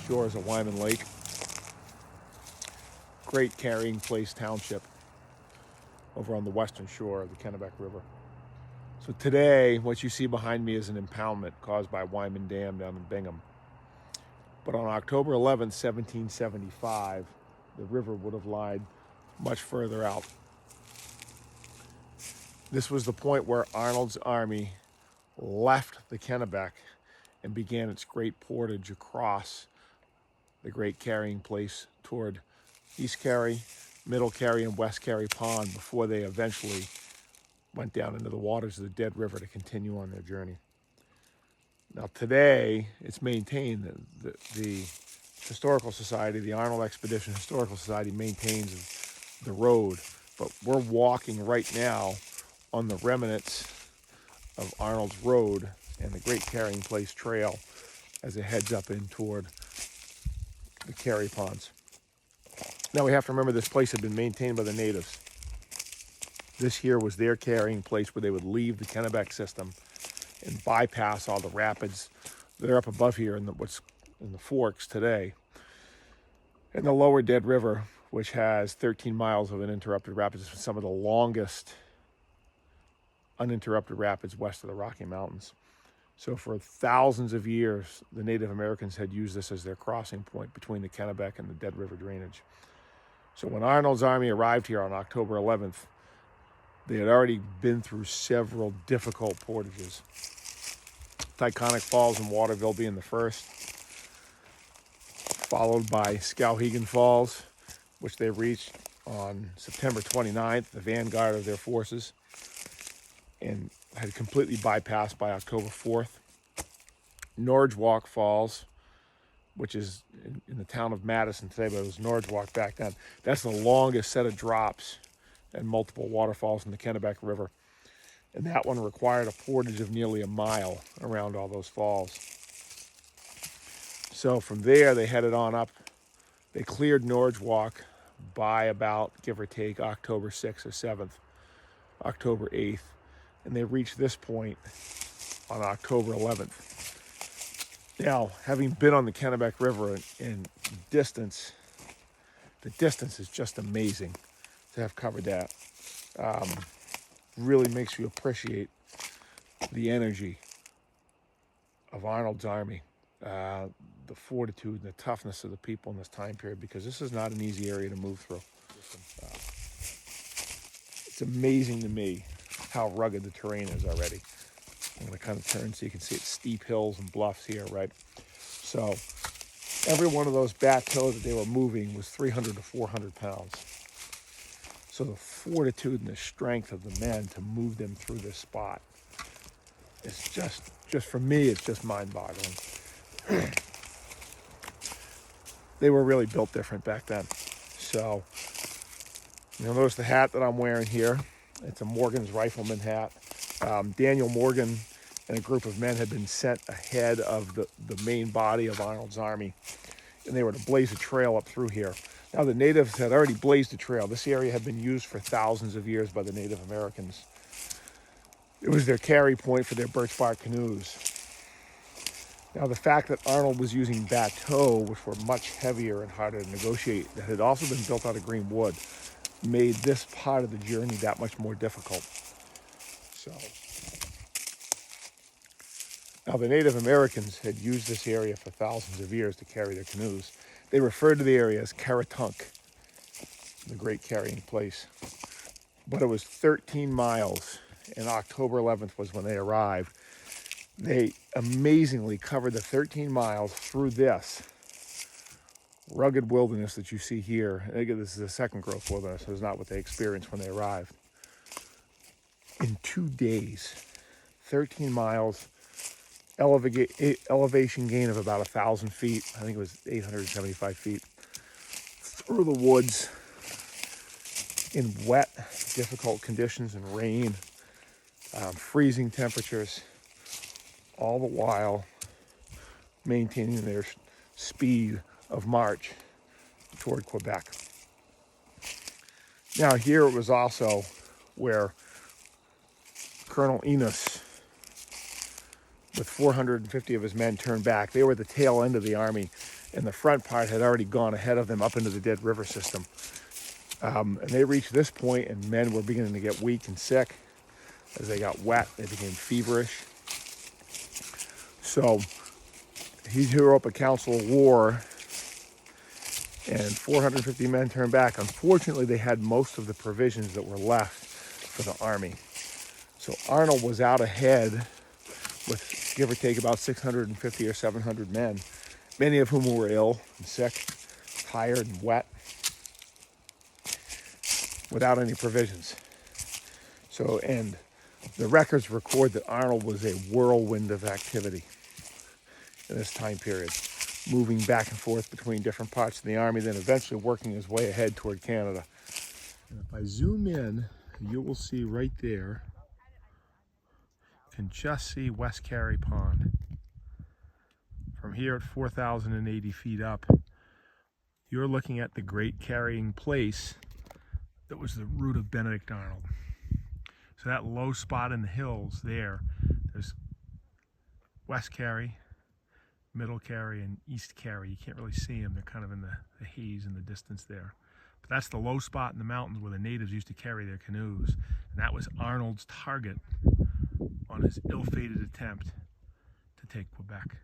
shores of Wyman Lake. Great carrying place township over on the western shore of the Kennebec River. So today, what you see behind me is an impoundment caused by Wyman Dam down in Bingham. But on October 11th, 1775, the river would have lied much further out. This was the point where Arnold's army left the Kennebec and began its great portage across the great carrying place toward East Carry, Middle Carry, and West Carry Pond before they eventually went down into the waters of the Dead River to continue on their journey. Now today, it's maintained that the Historical Society, the Arnold Expedition Historical Society, maintains the road, but we're walking right now on the remnants of Arnold's Road and the Great Carrying Place Trail as it heads up in toward the Carry Ponds. Now we have to remember this place had been maintained by the natives. This here was their carrying place where they would leave the Kennebec system and bypass all the rapids that are up above here in what's in the forks today. And the lower Dead River, which has 13 miles of uninterrupted rapids, is some of the longest uninterrupted rapids west of the Rocky Mountains. So for thousands of years, the Native Americans had used this as their crossing point between the Kennebec and the Dead River drainage. So when Arnold's army arrived here on October 11th, they had already been through several difficult portages. Taconic Falls and Waterville being the first, followed by Skowhegan Falls, which they reached on September 29th, the vanguard of their forces, and had completely bypassed by October 4th. Norgewalk Falls, which is in the town of Madison today, but it was Norgewalk back then. That's the longest set of drops and multiple waterfalls in the Kennebec River. And that one required a portage of nearly a mile around all those falls. So from there, they headed on up. They cleared Norgewalk by about, give or take, October 6th or 7th, October 8th. And they reached this point on October 11th. Now, having been on the Kennebec River in distance, the distance is just amazing to have covered that. Really makes you appreciate the energy of Arnold's army, the fortitude and the toughness of the people in this time period, because this is not an easy area to move through. It's amazing to me how rugged the terrain is already. I'm going to kind of turn so you can see it's steep hills and bluffs here, right? So every one of those bateaux that they were moving was 300 to 400 pounds. So the fortitude and the strength of the men to move them through this spot is just for me, it's just mind-boggling. They were really built different back then. So you'll notice the hat that I'm wearing here. It's a Morgan's Rifleman hat. Daniel Morgan and a group of men had been sent ahead of the main body of Arnold's army, and they were to blaze a trail up through here. Now, the natives had already blazed a trail. This area had been used for thousands of years by the Native Americans. It was their carry point for their birch bark canoes. Now, the fact that Arnold was using bateaux, which were much heavier and harder to negotiate, that had also been built out of green wood, made this part of the journey that much more difficult. So, now the Native Americans had used this area for thousands of years to carry their canoes. They referred to the area as Karatunk, the great carrying place. But it was 13 miles, and October 11th was when they arrived. They amazingly covered the 13 miles through this rugged wilderness that you see here. And again, this is a second growth wilderness, so it's not what they experienced when they arrived. In 2 days, 13 miles, elevation gain of about 1,000 feet. I think it was 875 feet. Through the woods in wet, difficult conditions and rain, freezing temperatures, all the while maintaining their speed of march toward Quebec. Now here it was also where Colonel Enos, with 450 of his men, turned back. They were the tail end of the army, and the front part had already gone ahead of them up into the Dead River system. And they reached this point, and men were beginning to get weak and sick. As they got wet, they became feverish. So he drew up a council of war, and 450 men turned back. Unfortunately, they had most of the provisions that were left for the army. So Arnold was out ahead with, give or take, about 650 or 700 men, many of whom were ill and sick, tired and wet, without any provisions. So, and the records record that Arnold was a whirlwind of activity in this time period, moving back and forth between different parts of the army, then eventually working his way ahead toward Canada. And if I zoom in, you will see right there, you can just see West Carey Pond. From here at 4,080 feet up, you're looking at the great carrying place that was the route of Benedict Arnold. So that low spot in the hills there's West Carey, Middle Carey, and East Carey. You can't really see them. They're kind of in the haze in the distance there. But that's the low spot in the mountains where the natives used to carry their canoes. And that was Arnold's target on his ill-fated attempt to take Quebec.